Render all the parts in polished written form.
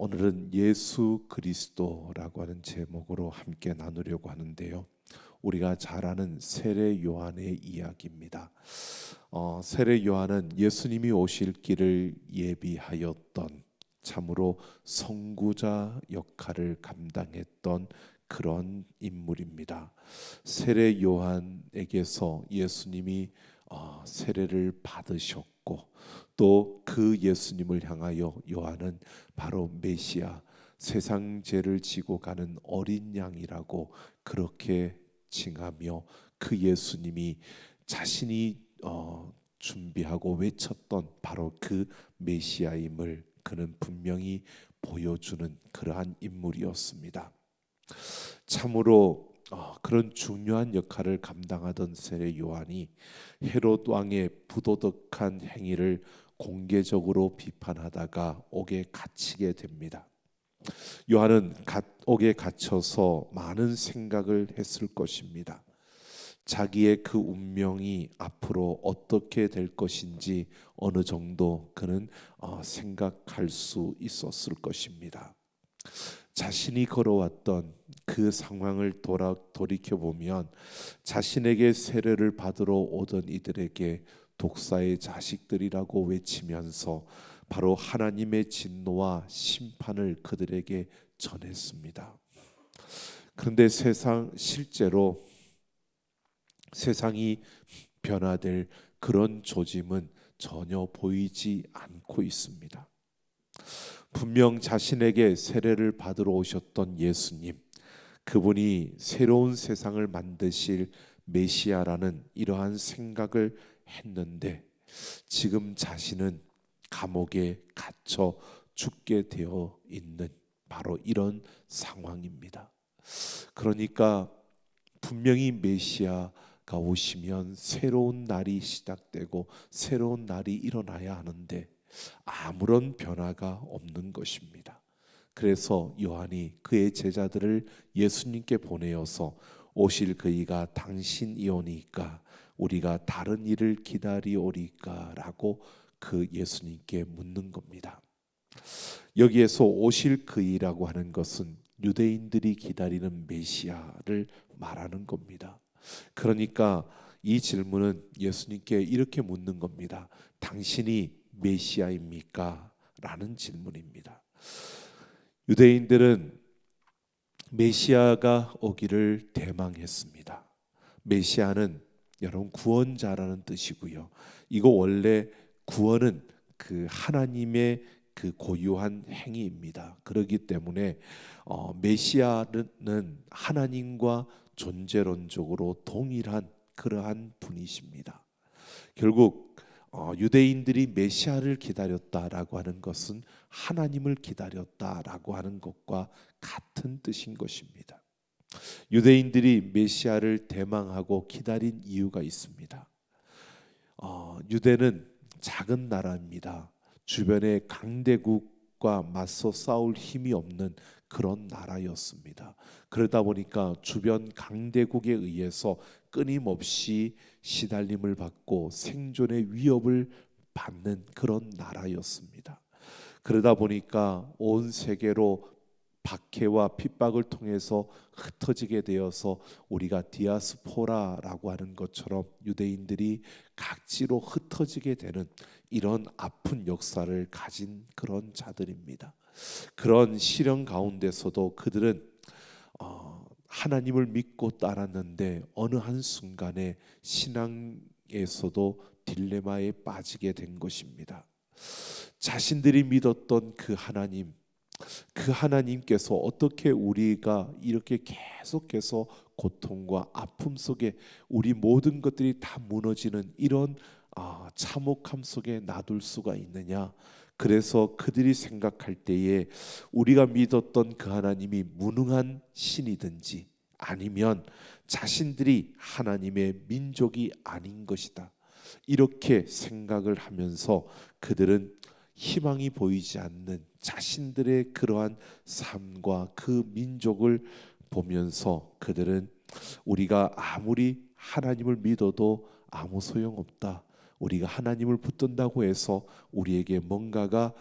오늘은 예수 그리스도라고 하는 제목으로 함께 나누려고 하는데요. 우리가 잘 아는 세례 요한의 이야기입니다. 세례 요한은 예수님이 오실 길을 예비하였던, 참으로 선구자 역할을 감당했던 그런 인물입니다. 세례 요한에게서 예수님이 세례를 받으셨고, 또 그 예수님을 향하여 요한은 바로 메시아, 세상 죄를 지고 가는 어린 양이라고 그렇게 칭하며, 그 예수님이 자신이 준비하고 외쳤던 바로 그 메시아임을 그는 분명히 보여주는 그러한 인물이었습니다. 참으로 그런 중요한 역할을 감당하던 세례 요한이 헤롯 왕의 부도덕한 행위를 공개적으로 비판하다가 옥에 갇히게 됩니다. 요한은 옥에 갇혀서 많은 생각을 했을 것입니다. 자기의 그 운명이 앞으로 어떻게 될 것인지 어느 정도 그는 생각할 수 있었을 것입니다. 자신이 걸어왔던 그 상황을 돌이켜보면 자신에게 세례를 받으러 오던 이들에게 독사의 자식들이라고 외치면서 바로 하나님의 진노와 심판을 그들에게 전했습니다. 그런데 실제로 세상이 변화될 그런 조짐은 전혀 보이지 않고 있습니다. 분명 자신에게 세례를 받으러 오셨던 예수님, 그분이 새로운 세상을 만드실 메시아라는 이러한 생각을 했는데, 지금 자신은 감옥에 갇혀 죽게 되어 있는 바로 이런 상황입니다. 그러니까 분명히 메시아가 오시면 새로운 날이 시작되고 새로운 날이 일어나야 하는데 아무런 변화가 없는 것입니다. 그래서 요한이 그의 제자들을 예수님께 보내어서 오실 그이가 당신이오니까 우리가 다른 일을 기다리오리까 라고 그 예수님께 묻는 겁니다. 여기에서 오실 그이라고 하는 것은 유대인들이 기다리는 메시아를 말하는 겁니다. 그러니까 이 질문은 예수님께 이렇게 묻는 겁니다. 당신이 메시아입니까? 라는 질문입니다. 유대인들은 메시아가 오기를 대망했습니다. 메시아는 여러분 구원자라는 뜻이고요. 이거 원래 구원은 그 하나님의 그 고유한 행위입니다. 그렇기 때문에 메시아는 하나님과 존재론적으로 동일한 그러한 분이십니다. 결국 유대인들이 메시아를 기다렸다라고 하는 것은 하나님을 기다렸다라고 하는 것과 같은 뜻인 것입니다. 유대인들이 메시아를 대망하고 기다린 이유가 있습니다. 유대는 작은 나라입니다. 주변의 강대국과 맞서 싸울 힘이 없는 그런 나라였습니다. 그러다 보니까 주변 강대국에 의해서 끊임없이 시달림을 받고 생존의 위협을 받는 그런 나라였습니다. 그러다 보니까 온 세계로 박해와 핍박을 통해서 흩어지게 되어서 우리가 디아스포라라고 하는 것처럼 유대인들이 각지로 흩어지게 되는 이런 아픈 역사를 가진 그런 자들입니다. 그런 시련 가운데서도 그들은 하나님을 믿고 따랐는데 어느 한순간에 신앙에서도 딜레마에 빠지게 된 것입니다. 자신들이 믿었던 그 하나님께서 어떻게 우리가 이렇게 계속해서 고통과 아픔 속에 우리 모든 것들이 다 무너지는 이런 참혹함 속에 놔둘 수가 있느냐. 그래서 그들이 생각할 때에 우리가 믿었던 그 하나님이 무능한 신이든지 아니면 자신들이 하나님의 민족이 아닌 것이다, 이렇게 생각을 하면서 그들은 희망이 보이지 않는 자신들의 그러한 삶과 그 민족을 보면서 그들은 우리가 아무리 하나님을 믿어도 아무 소용없다, 우리가 하나님을 붙든다고 해서 우리에게 뭔가가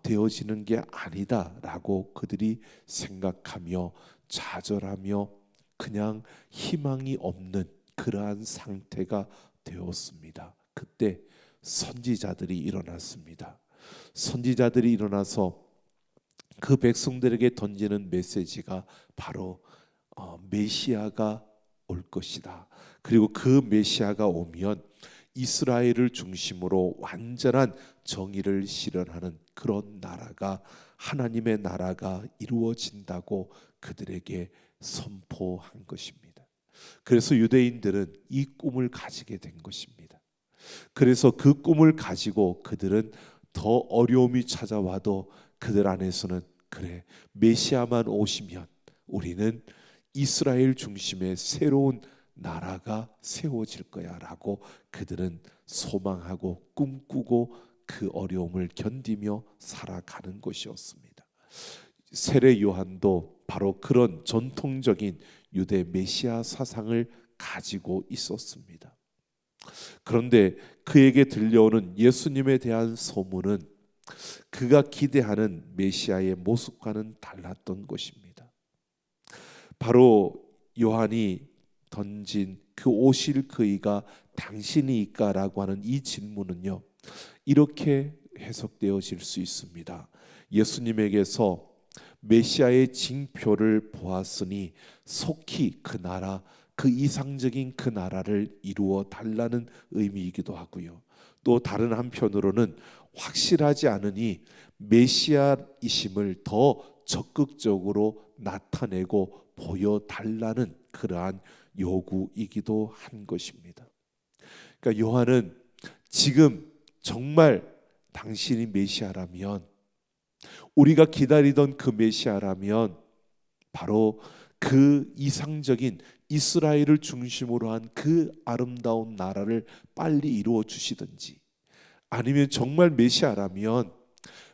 되어지는 게 아니다라고 그들이 생각하며 좌절하며 그냥 희망이 없는 그러한 상태가 되었습니다. 그때 선지자들이 일어났습니다. 선지자들이 일어나서 그 백성들에게 던지는 메시지가 바로 메시아가 올 것이다. 그리고 그 메시아가 오면 이스라엘을 중심으로 완전한 정의를 실현하는 그런 나라가, 하나님의 나라가 이루어진다고 그들에게 선포한 것입니다. 그래서 유대인들은 이 꿈을 가지게 된 것입니다. 그래서 그 꿈을 가지고 그들은 더 어려움이 찾아와도 그들 안에서는, 그래, 메시아만 오시면 우리는 이스라엘 중심의 새로운 나라가 세워질 거야 라고 그들은 소망하고 꿈꾸고 그 어려움을 견디며 살아가는 것이었습니다. 세례 요한도 바로 그런 전통적인 유대 메시아 사상을 가지고 있었습니다. 그런데 그에게 들려오는 예수님에 대한 소문은 그가 기대하는 메시아의 모습과는 달랐던 것입니다. 바로 요한이 던진 그 오실 그이가 당신이일까라고 하는 이 질문은요, 이렇게 해석되어질 수 있습니다. 예수님에게서 메시아의 징표를 보았으니 속히 그 나라, 그 이상적인 그 나라를 이루어 달라는 의미이기도 하고요. 또 다른 한편으로는 확실하지 않으니 메시아이심을 더 적극적으로 나타내고 보여달라는 그러한 요구이기도 한 것입니다. 그러니까 요한은 지금 정말 당신이 메시아라면, 우리가 기다리던 그 메시아라면 바로 그 이상적인 이스라엘을 중심으로 한 그 아름다운 나라를 빨리 이루어 주시든지, 아니면 정말 메시아라면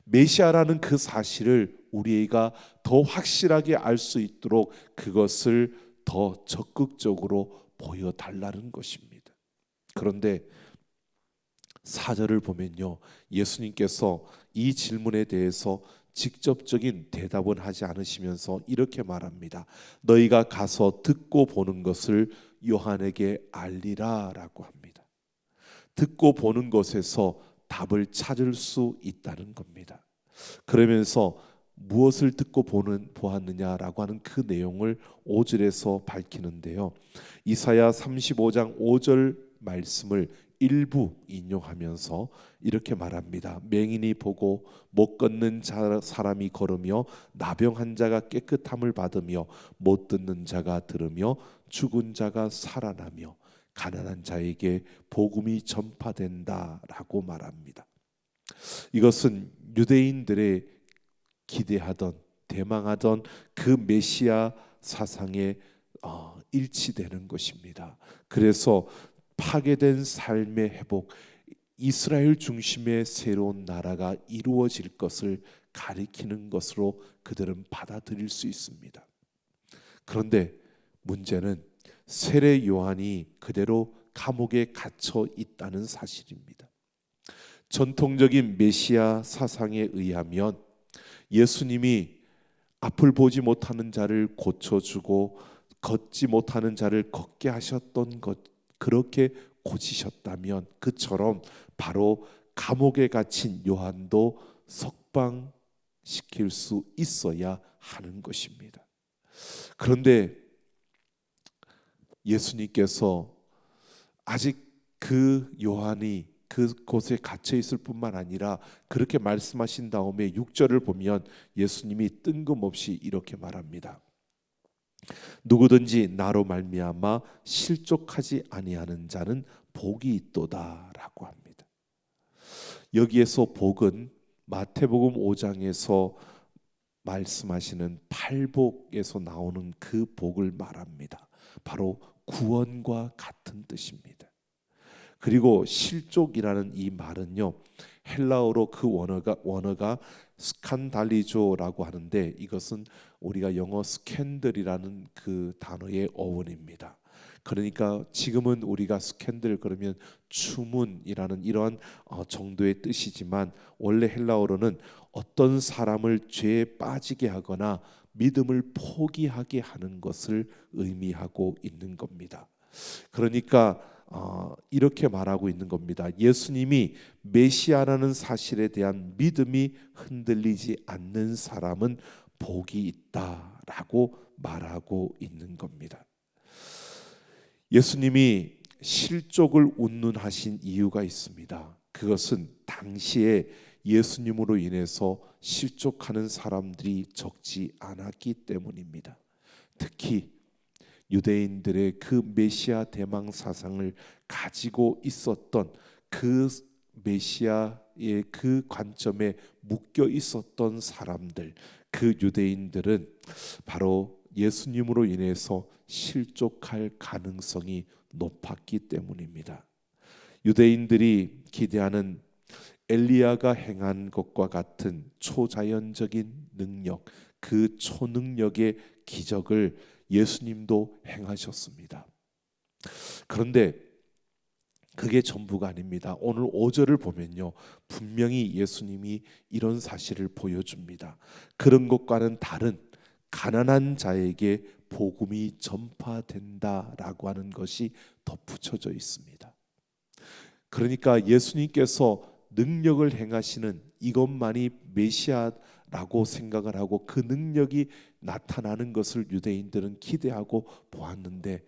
메시아라는 그 사실을 우리가 더 확실하게 알 수 있도록 그것을 더 적극적으로 보여달라는 것입니다. 그런데 4절을 보면요, 예수님께서 이 질문에 대해서 직접적인 대답은 하지 않으시면서 이렇게 말합니다. 너희가 가서 듣고 보는 것을 요한에게 알리라 라고 합니다. 듣고 보는 것에서 답을 찾을 수 있다는 겁니다. 그러면서 무엇을 듣고 보았느냐라고 하는 그 내용을 5절에서 밝히는데요, 이사야 35장 5절 말씀을 일부 인용하면서 이렇게 말합니다. 맹인이 보고 못 걷는 사람이 걸으며 나병한 자가 깨끗함을 받으며 못 듣는 자가 들으며 죽은 자가 살아나며 가난한 자에게 복음이 전파된다라고 말합니다. 이것은 유대인들의 기대하던, 대망하던 그 메시아 사상에 일치되는 것입니다. 그래서 파괴된 삶의 회복, 이스라엘 중심의 새로운 나라가 이루어질 것을 가리키는 것으로 그들은 받아들일 수 있습니다. 그런데 문제는 세례 요한이 그대로 감옥에 갇혀 있다는 사실입니다. 전통적인 메시아 사상에 의하면 예수님이 앞을 보지 못하는 자를 고쳐주고 걷지 못하는 자를 걷게 하셨던 것, 그렇게 고치셨다면 그처럼 바로 감옥에 갇힌 요한도 석방시킬 수 있어야 하는 것입니다. 그런데 예수님께서 아직 그 요한이 그곳에 갇혀 있을 뿐만 아니라 그렇게 말씀하신 다음에 6절을 보면 예수님이 뜬금없이 이렇게 말합니다. 누구든지 나로 말미암아 실족하지 아니하는 자는 복이 있도다라고 합니다. 여기에서 복은 마태복음 5장에서 말씀하시는 팔복에서 나오는 그 복을 말합니다. 바로 구원과 같은 뜻입니다. 그리고 실족이라는 이 말은요, 헬라어로 그 원어가 스칸달리조라고 하는데, 이것은 우리가 영어 스캔들이라는 그 단어의 어원입니다. 그러니까 지금은 우리가 스캔들 그러면 추문이라는 이러한 정도의 뜻이지만 원래 헬라어로는 어떤 사람을 죄에 빠지게 하거나 믿음을 포기하게 하는 것을 의미하고 있는 겁니다. 그러니까 이렇게 말하고 있는 겁니다. 예수님이 메시아라는 사실에 대한 믿음이 흔들리지 않는 사람은 복이 있다라고 말하고 있는 겁니다. 예수님이 실족을 운운하신 이유가 있습니다. 그것은 당시에 예수님으로 인해서 실족하는 사람들이 적지 않았기 때문입니다. 특히 유대인들의 그 메시아 대망 사상을 가지고 있었던 그 메시아의 그 관점에 묶여 있었던 사람들, 그 유대인들은 바로 예수님으로 인해서 실족할 가능성이 높았기 때문입니다. 유대인들이 기대하는 엘리야가 행한 것과 같은 초자연적인 능력, 그 초능력의 기적을 예수님도 행하셨습니다. 그런데 그게 전부가 아닙니다. 오늘 5절을 보면요, 분명히 예수님이 이런 사실을 보여줍니다. 그런 것과는 다른 가난한 자에게 복음이 전파된다라고 하는 것이 덧붙여져 있습니다. 그러니까 예수님께서 능력을 행하시는 이것만이 메시아라고 생각을 하고 그 능력이 나타나는 것을 유대인들은 기대하고 보았는데,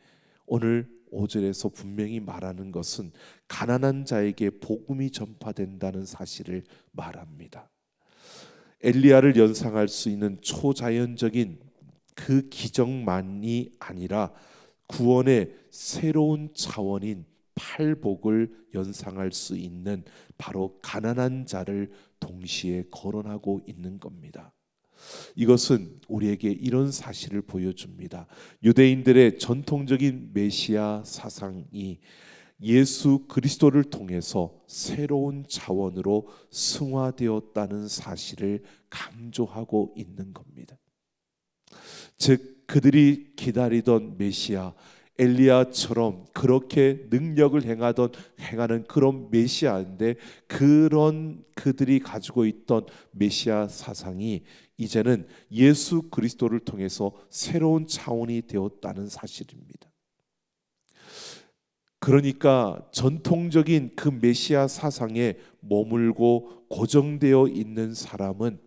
오늘 5절에서 분명히 말하는 것은 가난한 자에게 복음이 전파된다는 사실을 말합니다. 엘리야를 연상할 수 있는 초자연적인 그 기적만이 아니라 구원의 새로운 차원인 팔복을 연상할 수 있는 바로 가난한 자를 동시에 거론하고 있는 겁니다. 이것은 우리에게 이런 사실을 보여줍니다. 유대인들의 전통적인 메시아 사상이 예수 그리스도를 통해서 새로운 차원으로 승화되었다는 사실을 강조하고 있는 겁니다. 즉 그들이 기다리던 메시아 엘리야처럼 그렇게 능력을 행하는 그런 메시아인데, 그런 그들이 가지고 있던 메시아 사상이 이제는 예수 그리스도를 통해서 새로운 차원이 되었다는 사실입니다. 그러니까 전통적인 그 메시아 사상에 머물고 고정되어 있는 사람은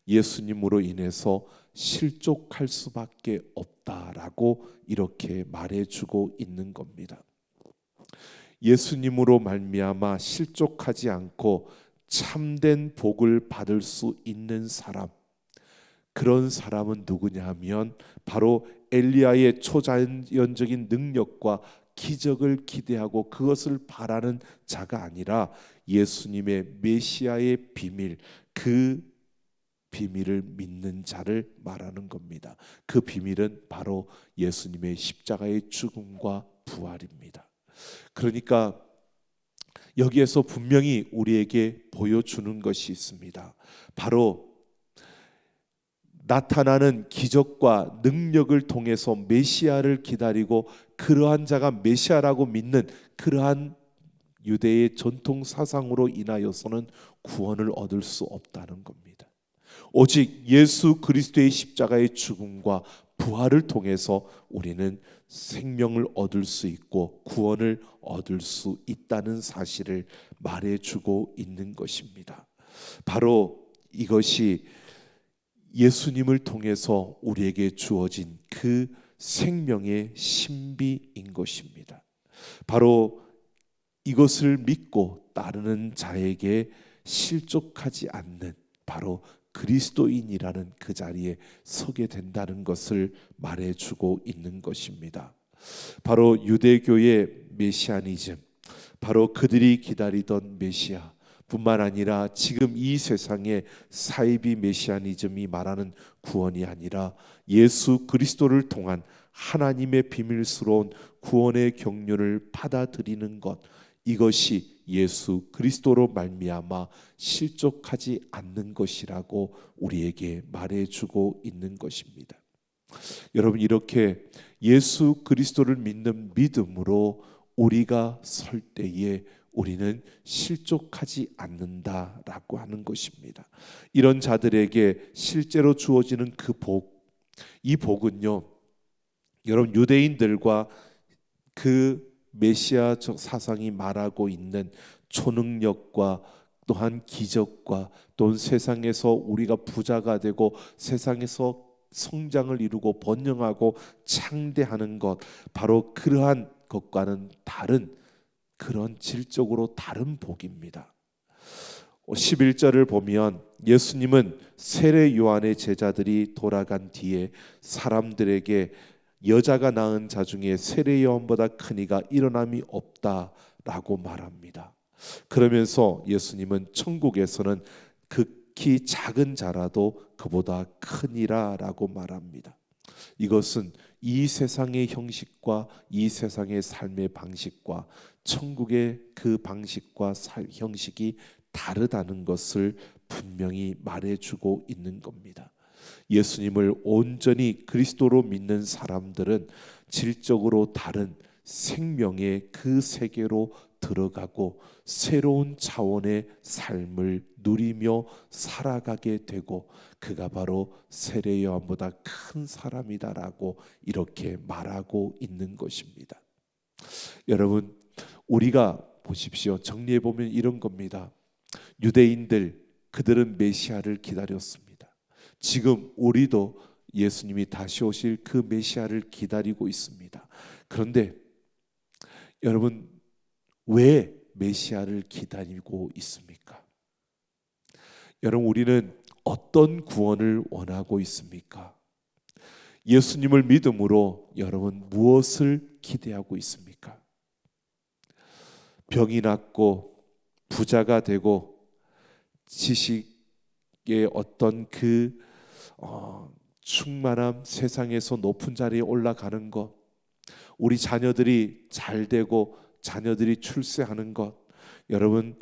예수님으로 인해서 실족할 수밖에 없다라고 이렇게 말해주고 있는 겁니다. 예수님으로 말미암아 실족하지 않고 참된 복을 받을 수 있는 사람, 그런 사람은 누구냐 하면 바로 엘리야의 초자연적인 능력과 기적을 기대하고 그것을 바라는 자가 아니라 예수님의 메시아의 비밀, 그 비밀을 믿는 자를 말하는 겁니다. 그 비밀은 바로 예수님의 십자가의 죽음과 부활입니다. 그러니까 여기에서 분명히 우리에게 보여주는 것이 있습니다. 바로 나타나는 기적과 능력을 통해서 메시아를 기다리고 그러한 자가 메시아라고 믿는 그러한 유대의 전통 사상으로 인하여서는 구원을 얻을 수 없다는 겁니다. 오직 예수 그리스도의 십자가의 죽음과 부활을 통해서 우리는 생명을 얻을 수 있고 구원을 얻을 수 있다는 사실을 말해주고 있는 것입니다. 바로 이것이 예수님을 통해서 우리에게 주어진 그 생명의 신비인 것입니다. 바로 이것을 믿고 따르는 자에게 실족하지 않는 바로 그리스도인이라는 그 자리에 서게 된다는 것을 말해주고 있는 것입니다. 바로 유대교의 메시아니즘, 바로 그들이 기다리던 메시아 뿐만 아니라 지금 이 세상의 사이비 메시아니즘이 말하는 구원이 아니라 예수 그리스도를 통한 하나님의 비밀스러운 구원의 경륜을 받아들이는 것, 이것이 예수 그리스도로 말미암아 실족하지 않는 것이라고 우리에게 말해주고 있는 것입니다. 여러분, 이렇게 예수 그리스도를 믿는 믿음으로 우리가 설 때에 우리는 실족하지 않는다라고 하는 것입니다. 이런 자들에게 실제로 주어지는 그 복, 이 복은요, 여러분, 유대인들과 그 메시아적 사상이 말하고 있는 초능력과 또한 기적과 또는 세상에서 우리가 부자가 되고 세상에서 성장을 이루고 번영하고 창대하는 것, 바로 그러한 것과는 다른, 그런 질적으로 다른 복입니다. 11절을 보면 예수님은 세례 요한의 제자들이 돌아간 뒤에 사람들에게 여자가 낳은 자 중에 세례 요한보다 큰 이가 일어남이 없다라고 말합니다. 그러면서 예수님은 천국에서는 극히 작은 자라도 그보다 크니라라고 말합니다. 이것은 이 세상의 형식과 이 세상의 삶의 방식과 천국의 그 방식과 형식이 다르다는 것을 분명히 말해주고 있는 겁니다. 예수님을 온전히 그리스도로 믿는 사람들은 질적으로 다른 생명의 그 세계로 들어가고 새로운 차원의 삶을 누리며 살아가게 되고, 그가 바로 세례 요한보다 큰 사람이다라고 이렇게 말하고 있는 것입니다. 여러분, 우리가 보십시오. 정리해 보면 이런 겁니다. 유대인들, 그들은 메시아를 기다렸습니다. 지금 우리도 예수님이 다시 오실 그 메시아를 기다리고 있습니다. 그런데 여러분, 왜 메시아를 기다리고 있습니까? 여러분, 우리는 어떤 구원을 원하고 있습니까? 예수님을 믿음으로 여러분 무엇을 기대하고 있습니까? 병이 낫고 부자가 되고 지식의 어떤 그 충만함, 세상에서 높은 자리에 올라가는 것, 우리 자녀들이 잘 되고 자녀들이 출세하는 것, 여러분,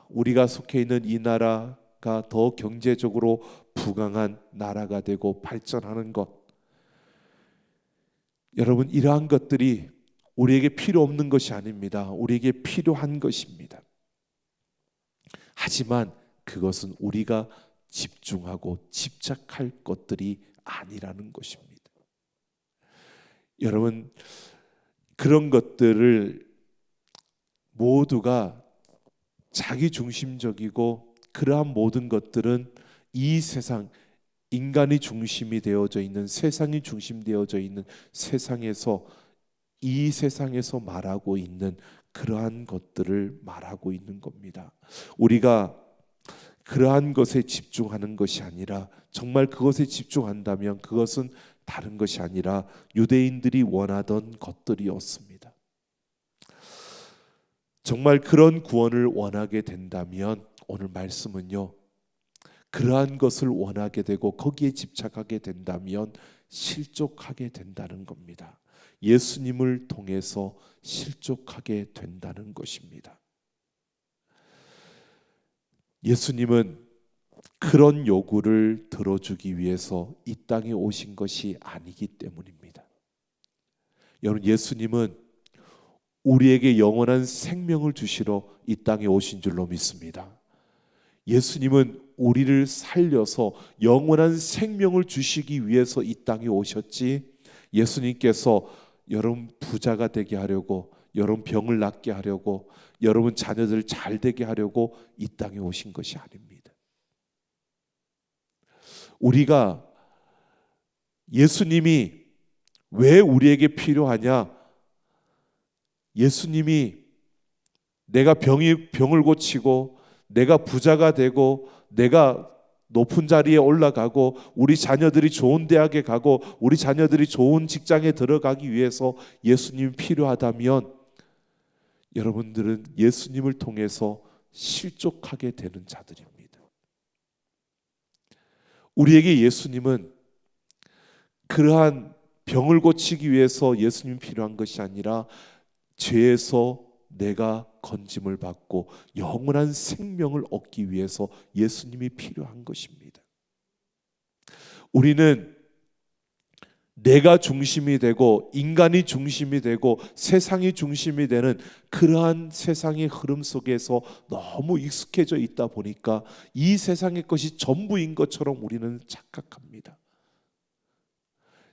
우리가 속해 있는 이 나라가 더 경제적으로 부강한 나라가 되고 발전하는 것, 여러분, 이러한 것들이 우리에게 필요 없는 것이 아닙니다. 우리에게 필요한 것입니다. 하지만 그것은 우리가 집중하고 집착할 것들이 아니라는 것입니다. 여러분, 그런 것들을 모두가 자기중심적이고, 그러한 모든 것들은 이 세상, 인간이 중심이 되어져 있는, 세상이 중심되어져 있는 세상에서, 이 세상에서 말하고 있는 그러한 것들을 말하고 있는 겁니다. 우리가 그러한 것에 집중하는 것이 아니라, 정말 그것에 집중한다면 그것은 다른 것이 아니라 유대인들이 원하던 것들이었습니다. 정말 그런 구원을 원하게 된다면 오늘 말씀은요, 그러한 것을 원하게 되고 거기에 집착하게 된다면 실족하게 된다는 겁니다. 예수님을 통해서 실족하게 된다는 것입니다. 예수님은 그런 요구를 들어주기 위해서 이 땅에 오신 것이 아니기 때문입니다. 여러분, 예수님은 우리에게 영원한 생명을 주시러 이 땅에 오신 줄로 믿습니다. 예수님은 우리를 살려서 영원한 생명을 주시기 위해서 이 땅에 오셨지, 예수님께서 여러분 부자가 되게 하려고, 여러분 병을 낫게 하려고, 여러분 자녀들 잘 되게 하려고 이 땅에 오신 것이 아닙니다. 우리가 예수님이 왜 우리에게 필요하냐? 예수님이 내가 병을 고치고 내가 부자가 되고 내가 높은 자리에 올라가고 우리 자녀들이 좋은 대학에 가고 우리 자녀들이 좋은 직장에 들어가기 위해서 예수님이 필요하다면, 여러분들은 예수님을 통해서 실족하게 되는 자들입니다. 우리에게 예수님은 그러한 병을 고치기 위해서 예수님이 필요한 것이 아니라 죄에서 내가 건짐을 받고 영원한 생명을 얻기 위해서 예수님이 필요한 것입니다. 우리는 내가 중심이 되고 인간이 중심이 되고 세상이 중심이 되는 그러한 세상의 흐름 속에서 너무 익숙해져 있다 보니까 이 세상의 것이 전부인 것처럼 우리는 착각합니다.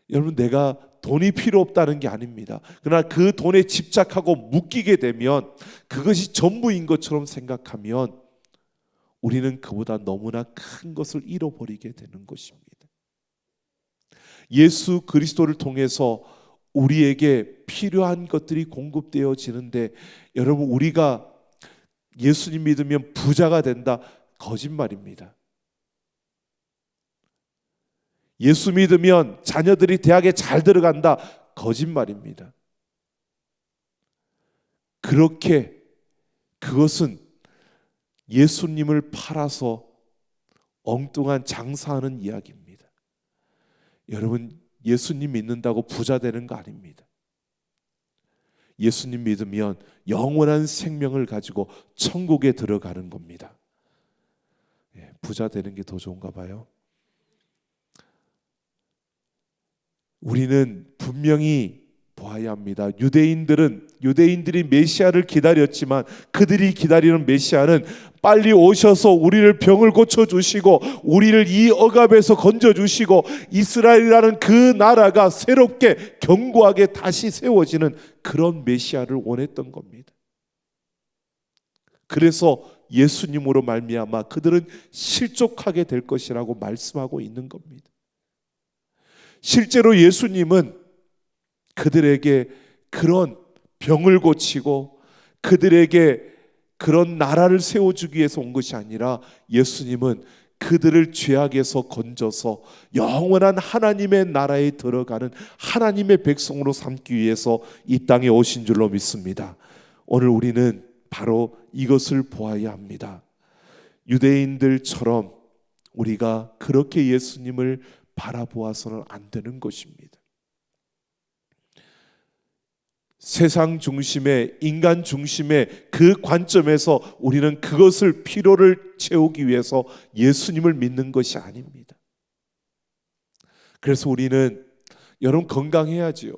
여러분, 내가 돈이 필요 없다는 게 아닙니다. 그러나 그 돈에 집착하고 묶이게 되면 그것이 전부인 것처럼 생각하면 우리는 그보다 너무나 큰 것을 잃어버리게 되는 것입니다. 예수 그리스도를 통해서 우리에게 필요한 것들이 공급되어지는데, 여러분, 우리가 예수님 믿으면 부자가 된다, 거짓말입니다. 예수 믿으면 자녀들이 대학에 잘 들어간다, 거짓말입니다. 그것은 예수님을 팔아서 엉뚱한 장사하는 이야기입니다. 여러분, 예수님 믿는다고 부자 되는 거 아닙니다. 예수님 믿으면 영원한 생명을 가지고 천국에 들어가는 겁니다. 부자 되는 게 더 좋은가 봐요. 우리는 분명히 보아야 합니다. 유대인들이 메시아를 기다렸지만 그들이 기다리는 메시아는 빨리 오셔서 우리를 병을 고쳐주시고 우리를 이 억압에서 건져주시고 이스라엘이라는 그 나라가 새롭게 견고하게 다시 세워지는 그런 메시아를 원했던 겁니다. 그래서 예수님으로 말미암아 그들은 실족하게 될 것이라고 말씀하고 있는 겁니다. 실제로 예수님은 그들에게 그런 병을 고치고 그들에게 그런 나라를 세워주기 위해서 온 것이 아니라 예수님은 그들을 죄악에서 건져서 영원한 하나님의 나라에 들어가는 하나님의 백성으로 삼기 위해서 이 땅에 오신 줄로 믿습니다. 오늘 우리는 바로 이것을 보아야 합니다. 유대인들처럼 우리가 그렇게 예수님을 바라보아서는 안 되는 것입니다. 세상 중심의, 인간 중심의 그 관점에서 우리는 그것을 필요를 채우기 위해서 예수님을 믿는 것이 아닙니다. 그래서 우리는, 여러분, 건강해야지요.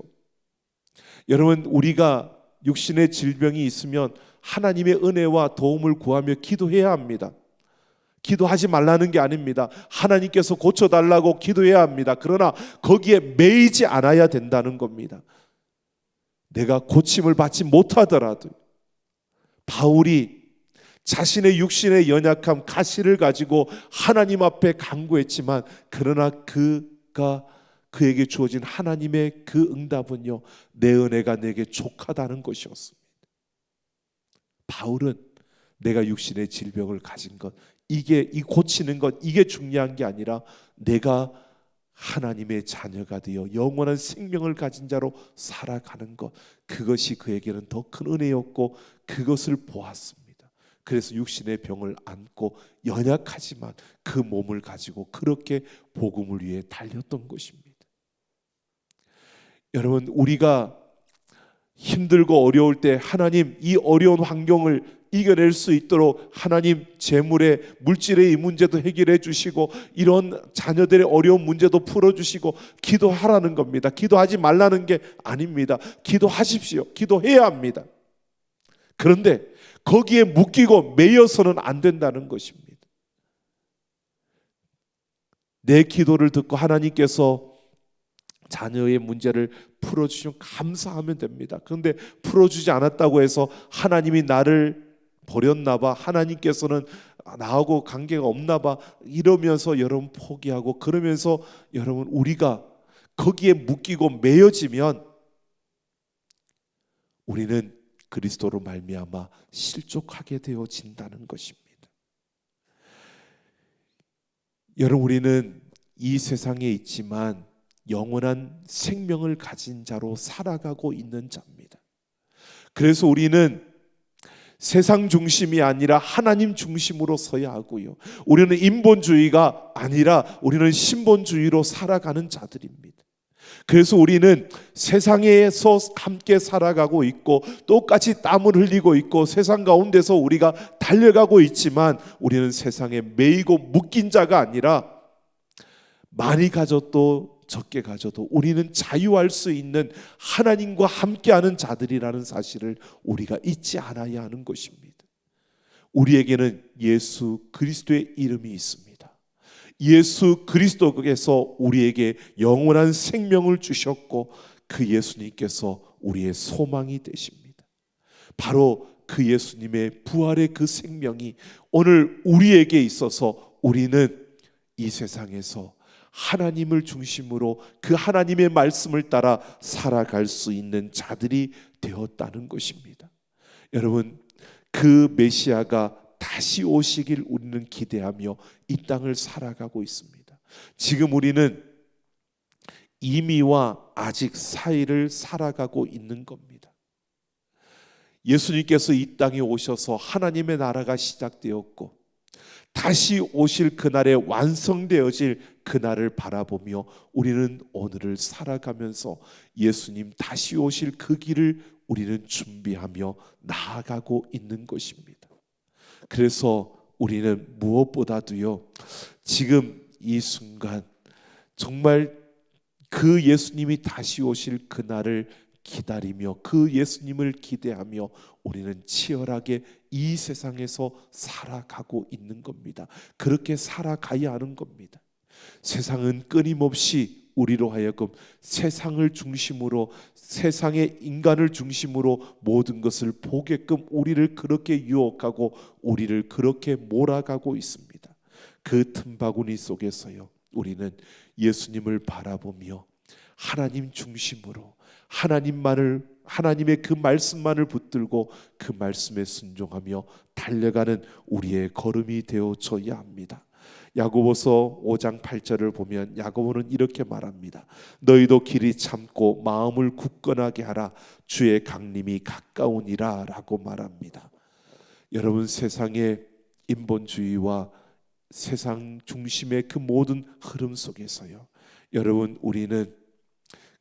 여러분, 우리가 육신의 질병이 있으면 하나님의 은혜와 도움을 구하며 기도해야 합니다. 기도하지 말라는 게 아닙니다. 하나님께서 고쳐달라고 기도해야 합니다. 그러나 거기에 매이지 않아야 된다는 겁니다. 내가 고침을 받지 못하더라도, 바울이 자신의 육신의 연약함, 가시를 가지고 하나님 앞에 간구했지만 그러나 그에게 주어진 하나님의 그 응답은요, 내 은혜가 내게 족하다는 것이었습니다. 바울은 내가 육신의 질병을 가진 것, 이 고치는 것, 이게 중요한 게 아니라 내가 하나님의 자녀가 되어 영원한 생명을 가진 자로 살아가는 것, 그것이 그에게는 더 큰 은혜였고 그것을 보았습니다. 그래서 육신의 병을 안고 연약하지만 그 몸을 가지고 그렇게 복음을 위해 달렸던 것입니다. 여러분, 우리가 힘들고 어려울 때 하나님, 이 어려운 환경을 이겨낼 수 있도록 하나님, 재물의, 물질의 이 문제도 해결해 주시고 이런 자녀들의 어려운 문제도 풀어주시고 기도하라는 겁니다. 기도하지 말라는 게 아닙니다. 기도하십시오. 기도해야 합니다. 그런데 거기에 묶이고 매여서는 안 된다는 것입니다. 내 기도를 듣고 하나님께서 자녀의 문제를 풀어주시면 감사하면 됩니다. 그런데 풀어주지 않았다고 해서 하나님이 나를 버렸나 봐, 하나님께서는 나하고 관계가 없나 봐, 이러면서 여러분 포기하고, 그러면서 여러분 우리가 거기에 묶이고 매여지면 우리는 그리스도로 말미암아 실족하게 되어진다는 것입니다. 여러분, 우리는 이 세상에 있지만 영원한 생명을 가진 자로 살아가고 있는 자입니다. 그래서 우리는 세상 중심이 아니라 하나님 중심으로 서야 하고요, 우리는 인본주의가 아니라 우리는 신본주의로 살아가는 자들입니다. 그래서 우리는 세상에서 함께 살아가고 있고 똑같이 땀을 흘리고 있고 세상 가운데서 우리가 달려가고 있지만 우리는 세상에 매이고 묶인 자가 아니라 많이 가졌도 적게 가져도 우리는 자유할 수 있는 하나님과 함께하는 자들이라는 사실을 우리가 잊지 않아야 하는 것입니다. 우리에게는 예수 그리스도의 이름이 있습니다. 예수 그리스도께서 우리에게 영원한 생명을 주셨고 그 예수님께서 우리의 소망이 되십니다. 바로 그 예수님의 부활의 그 생명이 오늘 우리에게 있어서 우리는 이 세상에서 하나님을 중심으로 그 하나님의 말씀을 따라 살아갈 수 있는 자들이 되었다는 것입니다. 여러분, 그 메시아가 다시 오시길 우리는 기대하며 이 땅을 살아가고 있습니다. 지금 우리는 이미와 아직 사이를 살아가고 있는 겁니다. 예수님께서 이 땅에 오셔서 하나님의 나라가 시작되었고 다시 오실 그날에 완성되어질 그날을 바라보며 우리는 오늘을 살아가면서 예수님 다시 오실 그 길을 우리는 준비하며 나아가고 있는 것입니다. 그래서 우리는 무엇보다도요, 지금 이 순간 정말 그 예수님이 다시 오실 그날을 기다리며 그 예수님을 기대하며 우리는 치열하게 이 세상에서 살아가고 있는 겁니다. 그렇게 살아가야 하는 겁니다. 세상은 끊임없이 우리로 하여금 세상을 중심으로, 세상의 인간을 중심으로 모든 것을 보게끔 우리를 그렇게 유혹하고 우리를 그렇게 몰아가고 있습니다. 그 틈바구니 속에서요, 우리는 예수님을 바라보며 하나님 중심으로 하나님의 그 말씀만을 붙들고 그 말씀에 순종하며 달려가는 우리의 걸음이 되어져야 합니다. 야고보서 5장 8절을 보면 야고보는 이렇게 말합니다. 너희도 길이 참고 마음을 굳건하게 하라. 주의 강림이 가까우니라 라고 말합니다. 여러분, 세상의 인본주의와 세상 중심의 그 모든 흐름 속에서요, 여러분, 우리는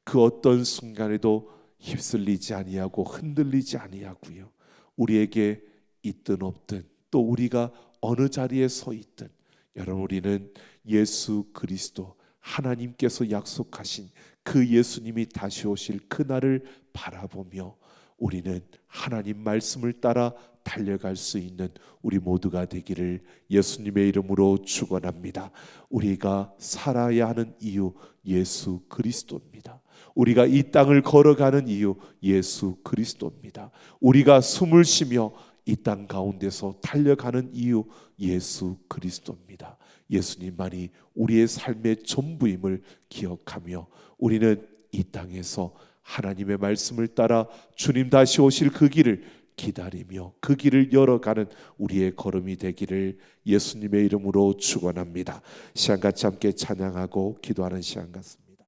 그 어떤 순간에도 휩쓸리지 아니하고 흔들리지 아니하고요, 우리에게 있든 없든 또 우리가 어느 자리에 서 있든 여러분, 우리는 예수 그리스도 하나님께서 약속하신 그 예수님이 다시 오실 그날을 바라보며 우리는 하나님 말씀을 따라 달려갈 수 있는 우리 모두가 되기를 예수님의 이름으로 축원합니다. 우리가 살아야 하는 이유 예수 그리스도입니다. 우리가 이 땅을 걸어가는 이유 예수 그리스도입니다. 우리가 숨을 쉬며 이 땅 가운데서 달려가는 이유 예수 그리스도입니다. 예수님만이 우리의 삶의 전부임을 기억하며 우리는 이 땅에서 하나님의 말씀을 따라 주님 다시 오실 그 길을 기다리며 그 길을 열어가는 우리의 걸음이 되기를 예수님의 이름으로 축원합니다. 시간 같이 함께 찬양하고 기도하는 시간 같습니다.